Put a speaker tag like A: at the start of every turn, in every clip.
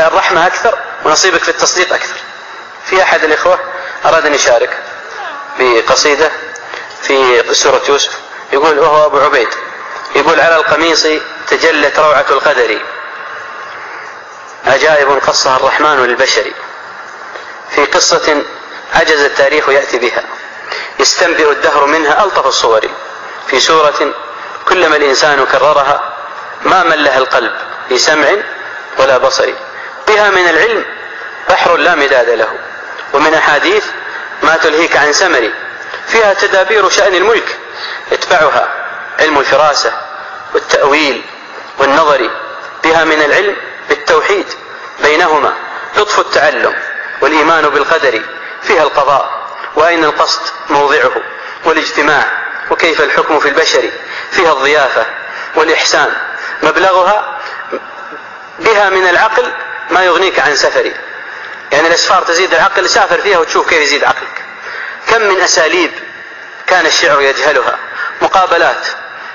A: الرحمة أكثر ونصيبك في التصديق أكثر. في أحد الإخوة أراد أن يشارك بقصيدة في سورة يوسف، يقول وهو أبو عبيد، يقول على القميص تجلت روعة القدر، عجائب قصها الرحمن للبشر، في قصة عجز التاريخ يأتي بها، يستنبئ الدهر منها ألطف الصور، في سورة كلما الإنسان كررها ما ملها القلب لسمع ولا بصر، بها من العلم بحر لا مداد له، ومن أحاديث ما تلهيك عن سمر، فيها تدابير شأن الملك يتبعها علم الفراسة والتأويل والنظر، بها من العلم بالتوحيد بينهما لطف التعلم والإيمان بالقدر، فيها القضاء وأين القصد موضعه والاجتماع وكيف الحكم في البشر، فيها الضيافة والإحسان مبلغها، بها من العقل ما يغنيك عن سفري، يعني الأسفار تزيد العقل، سافر فيها وتشوف كيف يزيد عقلك. كم من أساليب كان الشعر يجهلها، مقابلات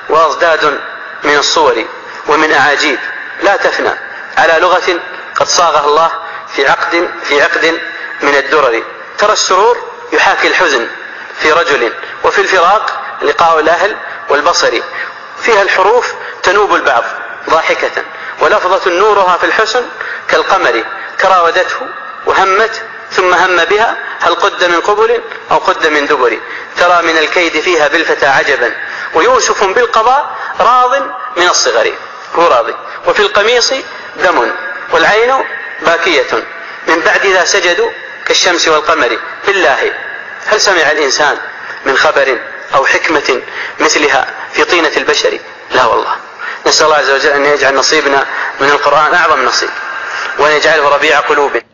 A: وأضداد من الصور ومن أعاجيب لا تفنى، على لغة قد صاغها الله في عقد من الدرر، ترى السرور يحاكي الحزن في رجل، وفي الفراق لقاء الأهل والبصر، فيها الحروف تنوب البعض ضاحكة، ولفظة نورها في الحسن كالقمر، كراودته وهمت ثم هم بها، هل قد من قبل أو قد من دبر، ترى من الكيد فيها بالفتى عجبا، ويوسف بالقضاء راض من الصغر، هو راضي، وفي القميص دم والعين باكية، من بعد ذا سجدوا كالشمس والقمر، بالله هل سمع الإنسان من خبر أو حكمة مثلها في طينة البشر؟ لا والله. نسأل الله عز وجل أن يجعل نصيبنا من القرآن أعظم نصيب، وأن يجعله ربيع قلوبنا.